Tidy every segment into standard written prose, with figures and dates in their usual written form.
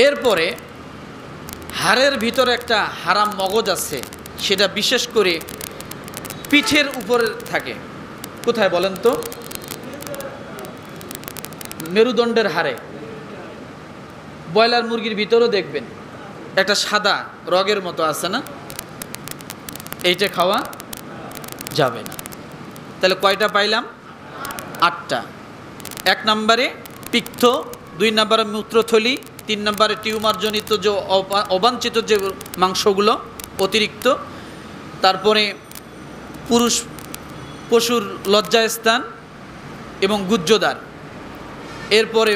এরপরে হাড়ের ভিতরে একটা হারাম মগজ আছে, সেটা বিশেষ করে পিঠের উপরে থাকে। কোথায় বলেন তো? মেরুদণ্ডের হাড়ে। ব্রয়লার মুরগির ভিতরেও দেখবেন একটা সাদা রগের মতো আছে না, এইটা খাওয়া যাবে না। তাহলে কয়টা পাইলাম? 8টা। 1 নম্বরে পিত্ত, 2 নম্বরে মূত্রথলি, 3 নম্বরে টিউমারজনিত যে অবাঞ্ছিত যে মাংসগুলো অতিরিক্ত, তারপরে পশুর লজ্জাস্থান এবং গুহ্যদ্বার, এরপরে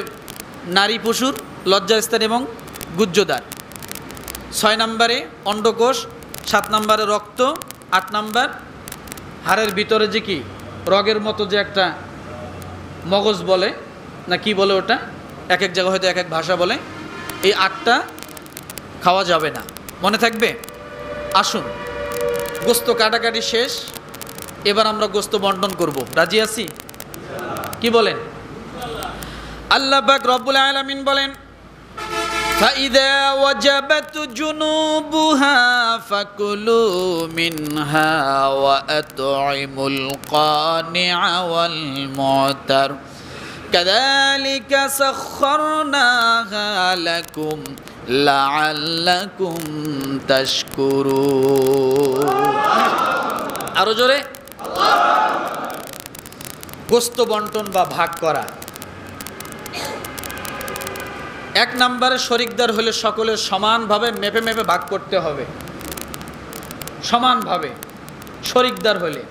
নারী পশুর লজ্জাস্থান এবং গুহ্যদ্বার, 6 নম্বরে অন্ডকোষ, 7 নম্বরে রক্ত, 8 নম্বর হাড়ের ভিতরে যে কি রগের মতো যে একটা মগজ বলে না কি বলে ওটা, এক এক জায়গায় হয়তো এক এক ভাষা বলে। এই 8টা খাওয়া যাবে না, মনে থাকবে। আসুন, গোস্ত কাটাকাটি শেষ, এবার আমরা গোস্ত বন্টন করব। রাজি আছি? কি বলেন? আল্লাহ পাক রব্বুল আলামিন বলেন, فَإِذَا وَجَبَتْ جُنُوبُهَا فَكُلُوا مِنْهَا وَأَطْعِمُوا الْقَانِعَ وَالْمُعْتَرَّ كَذَلِكَ سَخَّرْنَاهَا لَكُمْ لَعَلَّكُمْ تَشْكُرُونَ। আরো জোরে। গোস্ত বন্টন বা ভাগ করা। 1 নম্বরে শরিকদার হলে সকলের সমানভাবে মেপে মেপে ভাগ করতে হবে, সমানভাবে শরিকদার হলে।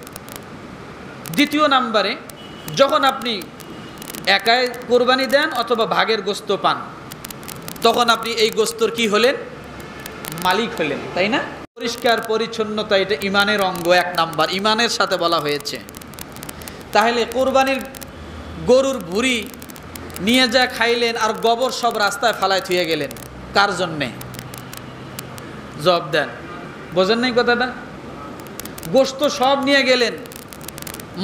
2 নম্বরে যখন আপনি একাই কোরবানি দেন অথবা ভাগের গোস্ত পান, তখন আপনি এই গোস্তর কি হলেন? মালিক হলেন, তাই না? পরিষ্কার পরিচ্ছন্নতা এটা ইমানের অঙ্গ, 1 নাম্বার, ইমানের সাথে বলা হয়েছে। তাহলে কোরবানির গরুর ভুঁড়ি নিয়ে যা খাইলেন আর গোবর সব রাস্তায় ফালায় থুয়ে গেলেন, কার জন্যে? জবাব দেন, বোঝেন নাই কথাটা? গোস্ত সব নিয়ে গেলেন,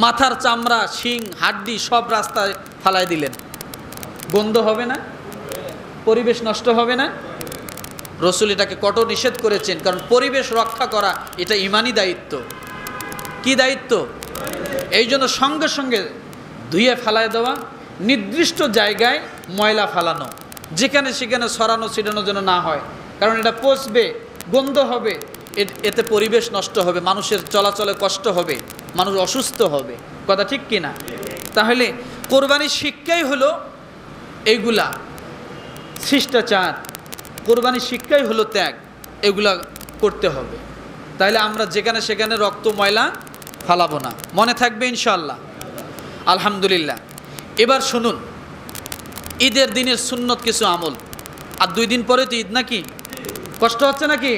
মাথার চামড়া, শিং, হাড্ডি সব রাস্তায় ফালায় দিলেন, গন্ধ হবে না? পরিবেশ নষ্ট হবে না? রসুল এটাকে কঠোর নিষেধ করেছেন, কারণ পরিবেশ রক্ষা করা এটা ইমানি দায়িত্ব। কি দায়িত্ব? এই জন্য সঙ্গে সঙ্গে ধুয়ে ফেলায় দেওয়া, নির্দিষ্ট জায়গায় ময়লা ফালানো, যেখানে সেখানে ছড়ানো ছিটানো যেন না হয়, কারণ এটা পচবে, গন্ধ হবে, এতে পরিবেশ নষ্ট হবে, মানুষের চলাচলে কষ্ট হবে, মানুষ অসুস্থ হবে। কথা ঠিক কিনা? তাহলে কোরবানির শিক্ষাই হলো এইগুলা, শিষ্টাচার, কোরবানির শিক্ষাই হলো ত্যাগ, এগুলা করতে হবে। তাহলে আমরা যেখানে সেখানে রক্ত ময়লা ফালাবো না, মনে থাকবে ইনশাআল্লাহ। আলহামদুলিল্লাহ। এবার শুনুন, ঈদের দিনের সুন্নত কিছু আমল। আর 2 দিন পরে তো ঈদ, নাকি? কষ্ট হচ্ছে নাকি?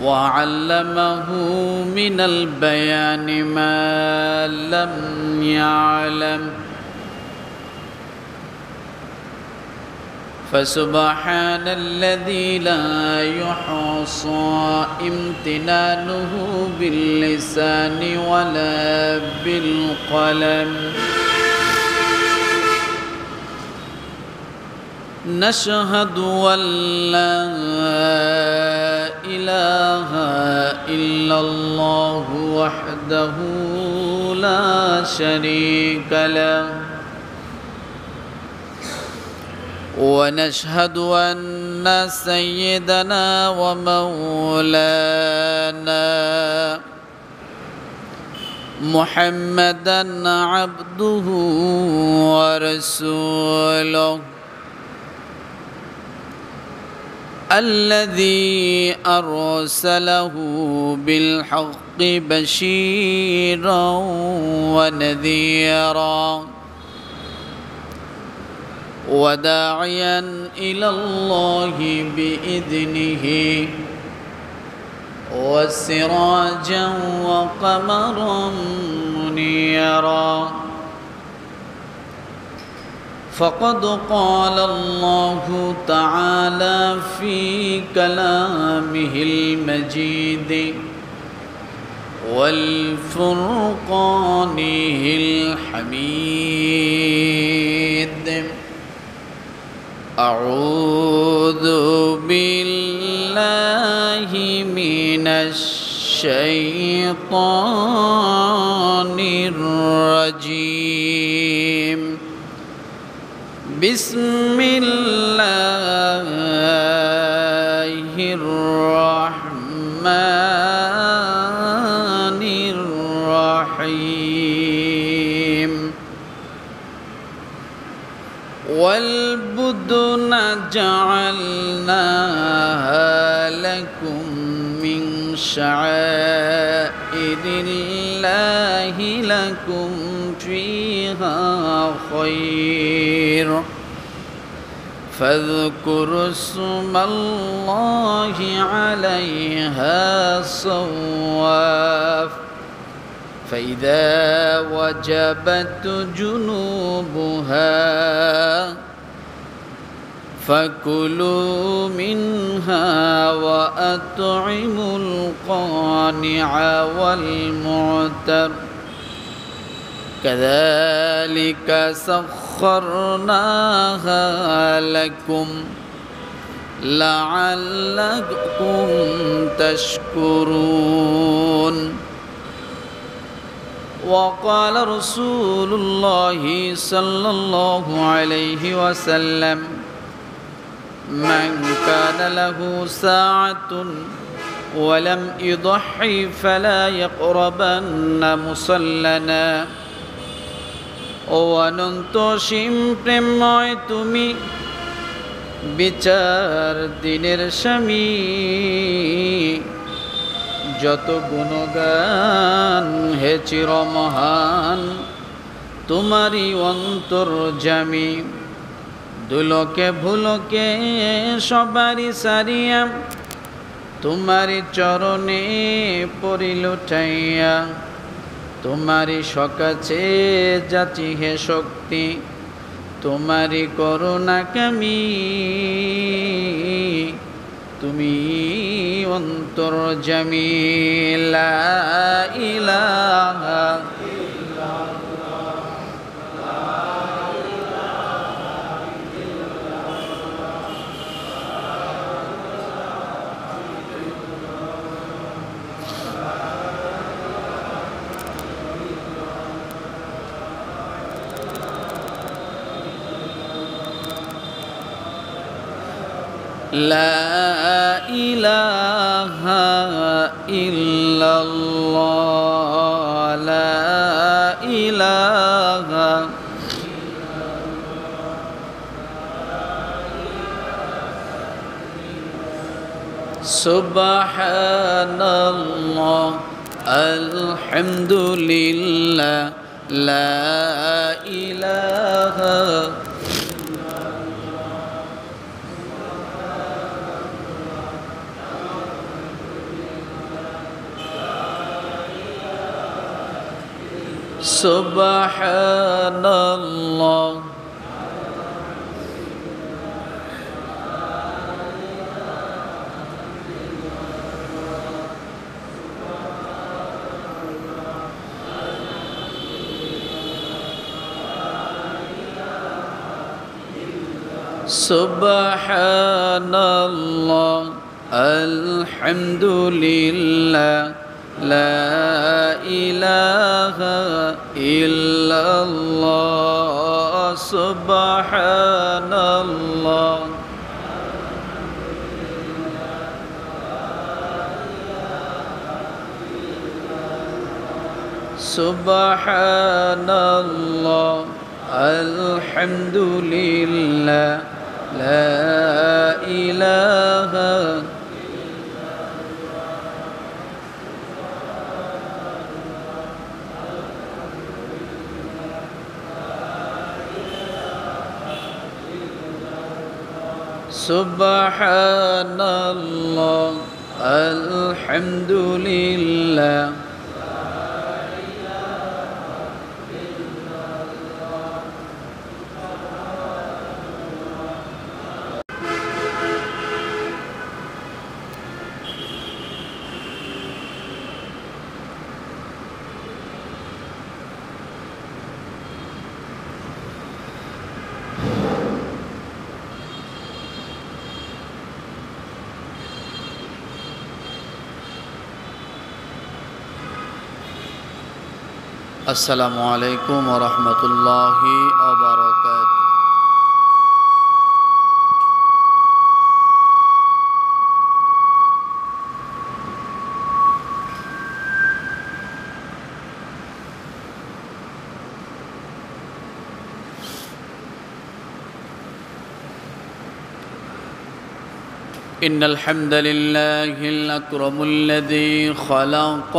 وعلمه من البيان ما لم يعلم فسبحان الذي لا يحصى امتنانه باللسان ولا بالقلم نشهد أن لا إله إلا الله وحده لا شريك له ونشهد أن سيدنا ومولانا محمدا عبده ورسوله الذي أرسله بالحق بشيرا ونذيرا وداعيا إلى الله بإذنه وسراجا وقمرا منيرا فقد قال الله تعالى في كلامه المجيد والفرقان الحميد. أعوذ بالله من الشيطان الرجيم. بسم الله الرحمن الرحيم. والبدن جعلناها لكم من شعائر الله لكم فيها خير فاذكروا اسم الله عليها صواف فإذا وجبت جنوبها فكلوا منها وأطعموا القانع والمعتر كذلك سخرناها لكم لعلكم تشكرون. وقال رسول الله صلى الله عليه وسلم من كان له ساعة ولم يضحي فلا يقربن مصلنا. অনন্তসীম প্রেমময় তুমি বিচার দিনের স্বামী যত গুণগান হে চিরমহান তোমারই অন্তর্যামী। দুলোকে ভুলোকে সবারই সারিয়া তোমারই চরণে পড়িল ঠাইয়া। তোমারই সকাছে যাচি হে শক্তি তোমারই করুণা কামি তুমি অন্তর্যামী। লা ইলাহা لا إله إلا الله لا إله سبحان الله الحمد لله لا إله سبحان الله سبحان الله الحمد لله لا إله إلا الله سبحان الله سبحان الله الحمد لله لا إله سبحان الله الحمد لله আসসালামু আলাইকুম ওয়া রাহমাতুল্লাহি ওয়া বারাকাতুহু। إن الحمد لله الأكرم الذي خلق